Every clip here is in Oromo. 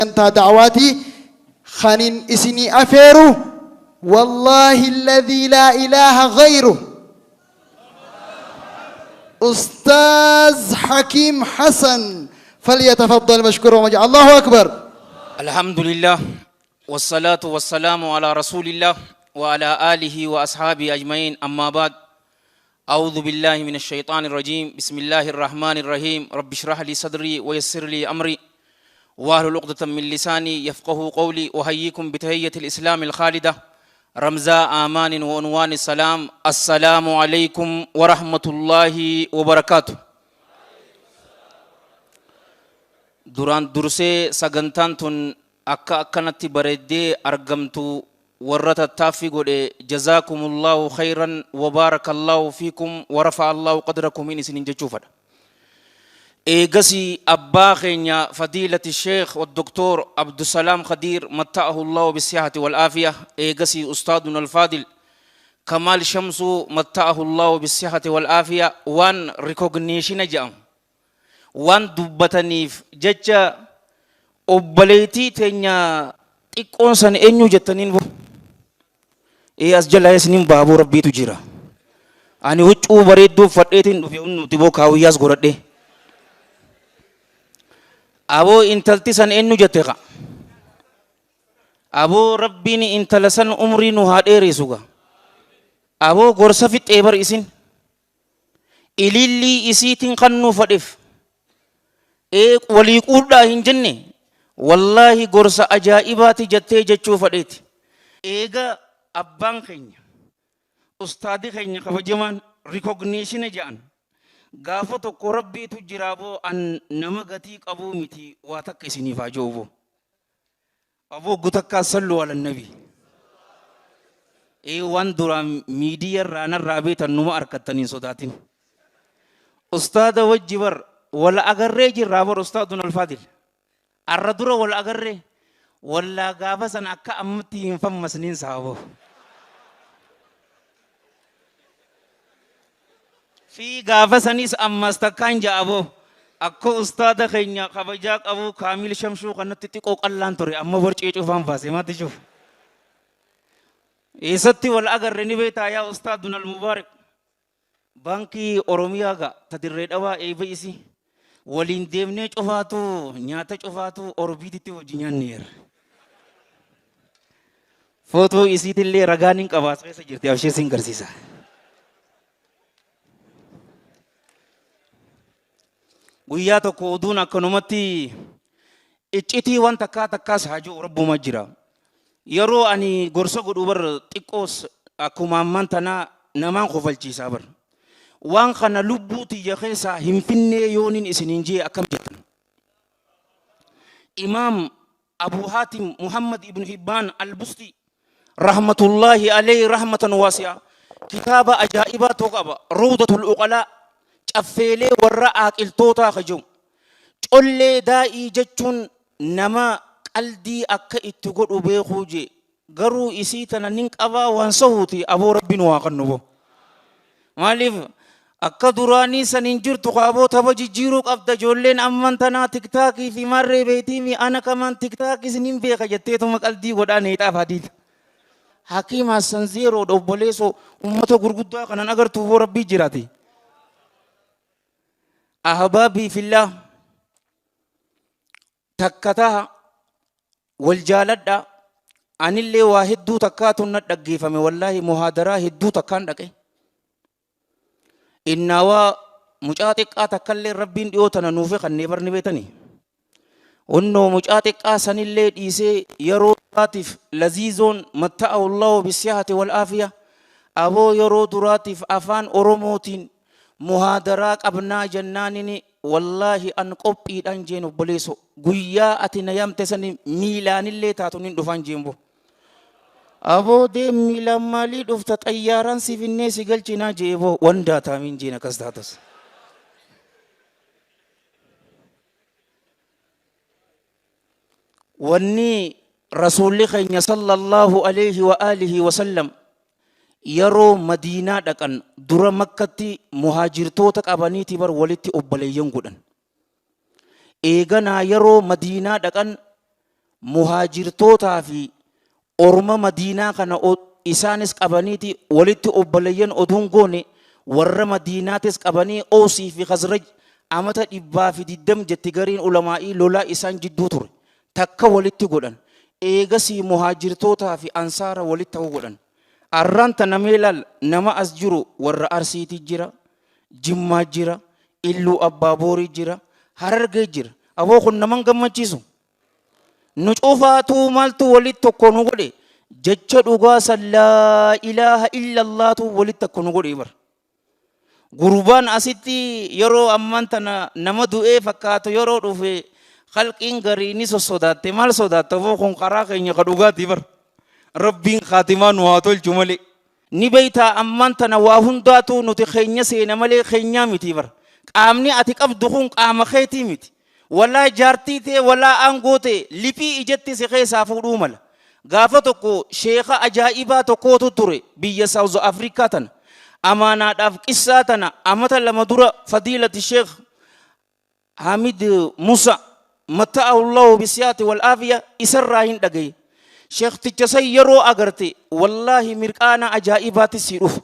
أنت دعواتي خنين إسني أفيرو والله الذي لا إله غيره أستاذ حكيم حسن فليتفضل مشكورا ومجد. الله أكبر. الحمد لله والصلاة والسلام على رسول الله وعلى آله وأصحابه أجمعين. أما بعد، أعوذ بالله من الشيطان الرجيم. بسم الله الرحمن الرحيم. رب اشرح لي صدري ويسر لي أمري واحلل عقدة من لساني يفقه قولي. أحييكم بتحية الإسلام الخالدة رمزاء آمان وعنوان السلام. السلام عليكم ورحمة الله وبركاته. duraan dursee sagantaan tun akka akkanatti bareeddee argamtu warra tattaaffii godhe jazaakumullahu khayran wa baarakallahu fiikum wa rafa'allahu qadrakum isinin jechuufadha. eegasi abbaa keenya fadiilati sheekh waddoktor abdusalaam khadiir matta'ahullahu bisihati walaafiya, eegasi ustaaduna alfaadil kamaal shamsuu matta'ahullahu bisihati walaafiya waan rikogniishina jedhamu waan dubbataniif jecha obbaleetii teenya xiqqoon san eenyu jettaniin as jala isiniin baaboo rabbiitu jira. ani huccuu bareedduu fadheetiin dhufe nuti boo kaawiyyaas godhadhe. aboo intalti san eenyu jette qa aboo rabbiin intala san umrii nu haa dheereessuga. aboo gorsa fixee bar isin ilillii isiitiin kan nu fadheef walii quudhaa hin jenne wallahi gorsa ajaa'ibaati jettee jechuu fadheeti. eega abbaan keenya ustaadi keenya kabajamaan rikogniishina jedhan gaafa tokko rabbiitu jiraaboo an nama gatii qabuu miti waa takka isiniif haa joobo aboo gutakkaa sallu ala nabi. waan duraan miidiyaa irraa narraa beetan numa arkattaniin sodaatin. ustaada wajji bar wala agarree jirraa bar ustaadun alfaadil arra dura wala agarree wallaa gaafa san akka ammatti hin fammasniin saaboo fi gaafa sanis ammas takkaan ja'aboo akka ustaada keenya kabajaa qabu kaamil shamshuu kanatti xiqqoo qallaan ture amma borcee cufaan baase maatti cuuf eessatti wala agarre ni beetaa yaa ustaadun almubaarak baankii oromiyaa ga tadirree dhawaa eeba isi waliin deemnee cufaatu nyaata cufaatu orbiititti wajji nyaanneera. footoo isiitillee ragaan hin qabaatu keessa jirti abshee sin garsiisa. guyyaa tokko oduun akkanumatti iccitii waan takkaa takkaas haajuu rabbuma jira. yeroo ani gorsa godhu bar xiqqoos akkuma ammaan tanaa namaan kofalchiisaa bar waan kana lubbuu tiyya keessaa hin finnee yoonin isiniin jee akkam jettan. imaam abu haatim muhammad ibn hibbaan albusti rahmatullahi alayhi rahmatan waasi'a kitaaba ajaa'ibaa tokko qaba rawdatul uqalaa caffeelee warra aaqiltootaa kajiru. collee daa'ii jechuun nama qaldii akka itti godhu beekuu jee garuu isii tana nin qabaa waan sahuuti aboo rabbiin waa kannubo. maaliif akka duraanii saniin jirtu qaaboo tapha jijjiiruu qabda ijoolleen amman tanaa tiktaakii fi marree beetii fi ana kamaan tiktaakii isiniin beeka jetteetuma qaldii godhaa neexaaf hadiita. hakiim hassan zeeroo obboleessoo ummata gurguddaa kanan agartuuf rabbii jiraati. ahbaabii fillah takkataa wal jaaladha. anillee waa hedduu takkaatu na dhaggeeffame wallaahi muhaadaraa hedduu takkaan dhaqe. innawaa mucaa xiqqaa takkallee rabbiin dhiyootana nuufe kannee barni beetanii onnoo mucaa xiqqaa sanillee dhiisee yeroo duraatiif laziizoon matta'ahullahu bisihati walaafiya aboo yeroo duraatiif afaan oromootiin muhaadaraa qabnaa jennaanini wallaahi an qophiidhaan jeen obboleesso guyyaa ati na yamte sani miilaanillee taatu nin dhufaan jeenbo aboo deemmi lammaalii dhufta xayyaaraan si finnee si galchinaa jeeboo wandaa taamiin jeen akkas taatas. wanni rasuulli keenya sallallahu alayhi wa alihi wa sallam yeroo madiinaa dhaqan dura makkatti muhaajirtoota qabaniiti bar walitti obboleeyyan godhan. eeganaa yeroo madiinaa dhaqan muhaajirtootaa fi orma madiinaa kana isaanis qabaniiti walitti obboleeyyan oduun goone warra madiinaatis qabanii Oosii fi Khazraj amata 120 jetti gariin ulamaa'ii lolaa isaan jidduu ture takka walitti godhan eegasii muhaajirtootaa fi ansaara walitti ta'uu godhan. Arranta nameelal nama as jiru warra Arsiiti jira, Jimmaa jira, Illuu Abbaaborii jira, Harargee jira. Aboo kun naman gammachiisu. Nu cufaatu maaltu walitti tokko nu godhe jecha dhugaa laa ilaaha illallaatu walitti tokko nu godhe bar. Gurbaan asitti yeroo amman tana nama du'ee fakkaatu yeroo dhufe khalqiin garii ni sossodaatte maal sodaatte aboo kun karaa keenya ka dhugaati bar. Rabbiin khaatimaa nu haa tolchu malee. Ni beeytaa amman tana waa hundaatu nuti keenya seena malee keenyaa miti bar. Qaamni ati qabdu kun qaama keetii miti. Walaa jaartii ta'e walaa aangoo ta'e liphii ijatti si keessaa fuudhuu mala. Gaafa tokko sheekha ajaa'ibaa tokkootu ture biyya South Africa tana. Amaanaadhaaf qissaa tana amata lama dura fadiilati Sheekh Hamid Musa matta'ahullahu bisiyaati wal aafiya isarraa hin dhagaye. Sheekticha san yeroo agarte wallahi mirqaana ajaa'ibaati si dhufa.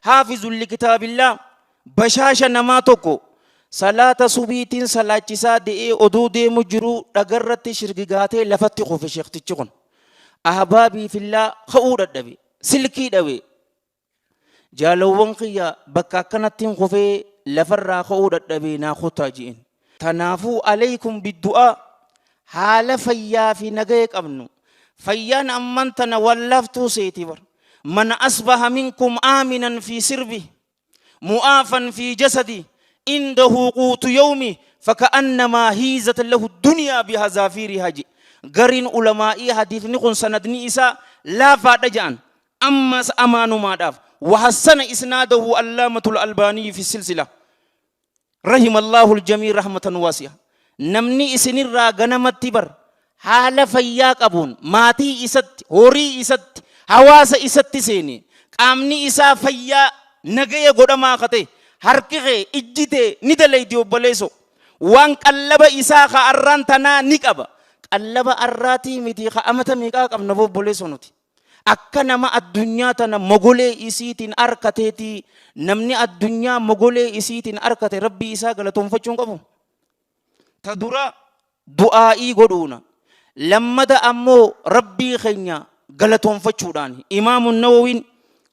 Haafizul likitaabillah bashaasha namaa tokko salaata subiitiin salaachisaa de'ee oduu deemu jiru dhagarratti shirgigaatee lafatti kufe sheektichi kun. Ahbaabii fillaa ka'uu dadhabe silkii dhabe. Jaalawwan kiyya bakka akkanattiin kufee lafarraa ka'uu dadhabe naa kutaa ji'in. Tanaafuu alaykum biddu'aa haala fayyaa fi nagaya qabnu. Fayyaan amman tana wallaftuu seeti bar. Man asbaha minkum aaminan fi sirbi mu'aafan fi jasadi indahu quutu yawmi faka'annamaa hiizat lahu dunyaa bihazaafirihaa jedhe. Gariin ulamaa'ii hadiifni kun sanadni isaa laafaadha jedhan ammas amaanumaadhaaf. وحسن إسناده علامة الألباني في السلسلة رحم الله الجميع رحمة واسعة. نمني إسنير غنمت تبر حال فياك أبون ماتي إسات هوري إسات حواس إسات سيني قامني إسا فيا نغي غدما خطي حركي إجتي ندلي ديو بليسو وان قلب إسا خاران تنا نكبا قلب أراتي متي خامتا ميقاك أم نبو بليسو نتي. Akka nama addunyaa tana mogolee isiitiin arkateeti namni addunyaa mogolee isiitiin arkate rabbii isaa galatoonfachuun qabu. Ta dura du'aa'ii godhuuna lammada ammoo rabbii keenya galatoonfachuudhaan imaamun nawawiin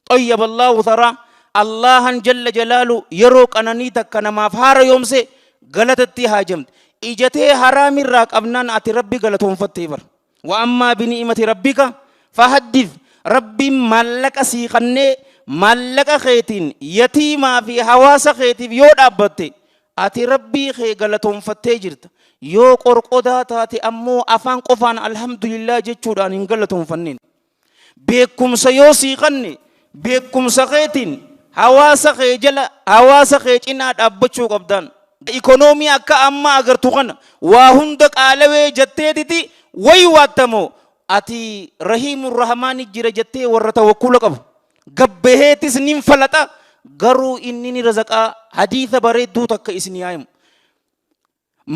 xayyaballahu taraa allahan jalla jalaalu yeroo qananii takka namaaf haara yoomse galatatti haajamte ijatee haraamirraa qabnaan ati rabbii galatoonfattee bar. Wa ammaa bini'imati rabbika فهدف ربي مالك سيخني مالك خيتين يتيما في حواس خيتي يود أبتي أتي ربي خي غلطهم فتجرت يو قرقودا تاتي أمو أفان قفان الحمد لله جتشودان إن غلطهم فنين بيكم سيوسي خني بيكم سخيتين حواس خي جلا حواس خي إناد أبتشو قبدان إيكونومي أكا أما أغر تغن وهندك آلوي جتتي ويواتمو ati rahimur rahmani jira jettee warra tawakkula qabu gabbeheetis nin falata garuu inni ni razaqa hadiisa bareedduu takka isin yaa'imu.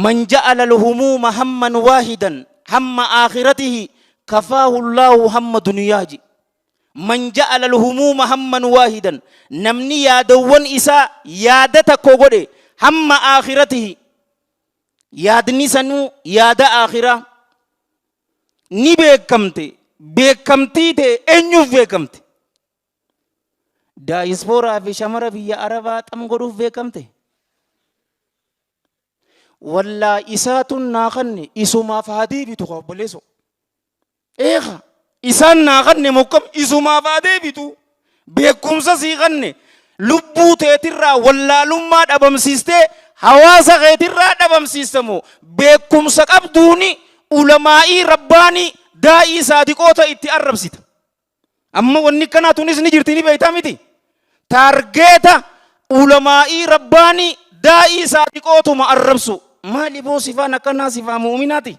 Man ja'ala al-humuma hamman waahidan hamma aakhiratihi kafaahu Allahu hamma duniyaaji. Man ja'ala al-humuma hamman waahidan namni yaadawwan isaa yaada takko godhe hamma aakhiratihi yaadni sanuu yaada aakhiraa ni beekamte beekamtii ta'e eenyuuf beekamte daayispooraa fi shamara biyya arabaa xam godhuuf beekamte wallaa isaatun naaqanne isumaaf haa deebitu obboleesso eeqa isaan naaqanne mokkam isumaaf haa deebitu beekumsa sii qanne lubbuu teetirraa wallaalummaa dhabamsiistee hawaasa keetirraa dhabamsiistamoo beekumsa qabduuni ulamaa'ii rabbaanii daa'ii saadiqoota itti arrabsita. Amma wanni kanaa tunis ni jirti ni beektaa miti. Taargeeta ulamaa'ii rabbaanii daa'ii saadiqootuma arrabsu. Maali boo sifaan akkanaa sifaa muuminaati?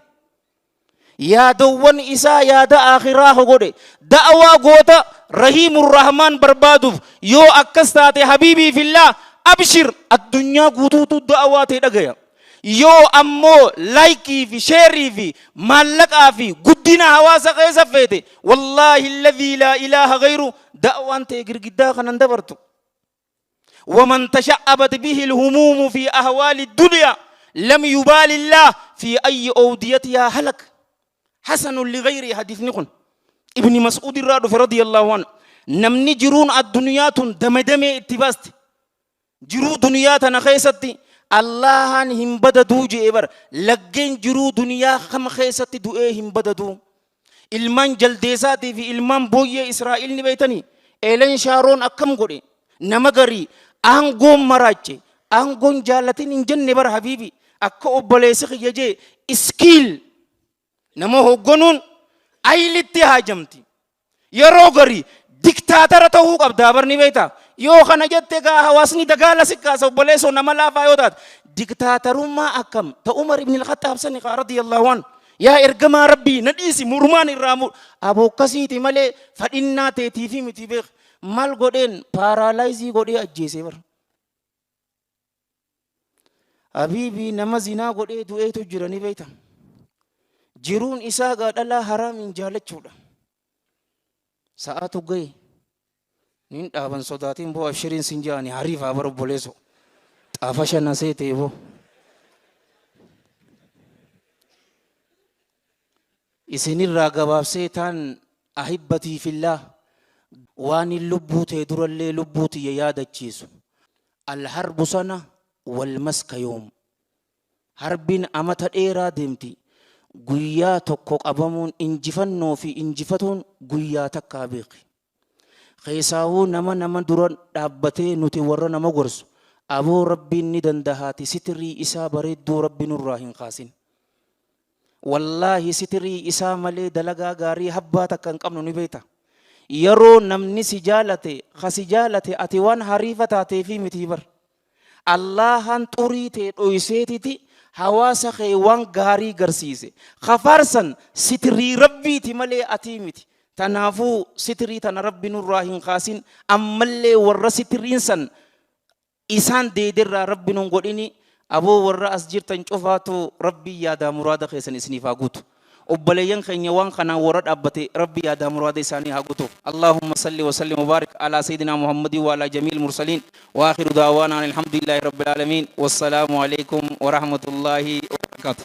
Yaadawwan isaa yaada aakhiraa godhe da'awaa goota rahiimur rahmaan barbaaduuf yoo akkas taate habiibii fillaa abshir addunyaa guutuutu da'awaa ta'e dhagaya. yoo ammoo laayikii fi sheerii fi maallaqaa fi guddina hawaasa keessa feete wallaahi alladhii laa ilaaha gayru da'waan ta'e girgiddaa kanan dabartu. ومن تشعبت به الهموم في أهوال الدنيا لم يبال الله في أي أوديتها هلك. حسن لغيره حديث نقول ابن مسعود رضي الله عنه نمني جرون الدنيا دم اتباست جرو دنيا تنخيستي الله هم بددو جيبر لجين جرو دنيا خم خيستي دوئه هم بددو ilman jaldeesaatii fi ilman booyyee Israa'el ni beeytanii eelen shaaroon akkam godhe nama garii aangoon maraache aangoon jaalatin hin jenne bara habiibi akka obboleessi kiyya jee iskiil nama hoggonuun ayilitti haajamti yeroo garii diktaatara ta'uu qabdaa barni beeyta yoo kana jette gaa hawaasni dagaala sikkaasa obboleessoo nama laafaa yoo taate diktaatarummaa akkam ta Umar ibn al-Khattaab sani radiyallahu anhu yaa ergamaa rabbii nadhiisi murmaan irraa aboo akkasiiti malee fadhinnaa teetii fi miti beek mal godheen paaraalaayizii godhee ajjeesee bara. Habiibii nama zinaa godhee du'eetu jira ni beekta. Jiruun isaa gaadhalaa haraamiin jaalachuudha. Sa'aatu gahe nin dhaaban sodaatiin boo abshiriin sin jaani hariifaa bara obboleesso xaafa shana seetee boo. isinirraa gabaabsee taan ahibbatii fillah waan lubbuu ta'e durallee lubbuu tiyya yaadachiisu alharbu sana walmaska yoom harbiin amata dheeraa deemti guyyaa tokko qabamuun injifannoo fi injifatuun guyyaa takkaa beeki keessaawuu nama dura dhaabbatee nuti warra nama gorsu aboo rabbiin ni dandahaati sitirii isaa bareedduu rabbi nurraa hin kaasin wallahi sitirii isaa malee dalagaa gaarii habbaa takka hin qabnu ni beekta yeroo namni si jaalate ati waan hariifa taatee fi miti bar allahan xurii ta'e dhoyseetiti hawaasa kee waan gaarii garsiise kafarsan sitirii rabbiiti malee ati miti tanaafuu sitirii tana rabbi nurraa hin kaasin ammallee warra sitiriin san isaan deedirraa rabbi nun godhini aboo warra as jirtan cufaatu rabbi yaadaa muraada keessan isiniif haa guutu obboleeyyan keenya waan kanaan warra dhaabbate rabbi yaadaa muraada isaanii haa guutu allahumma salli wa sallim wa baarik ala sayyidina muhammadin wa ala jamiil mursaliin wa akhiru da'waana alhamdulillahi rabbil alamin wassalaamu alaykum wa rahmatullahi wa barakatuh.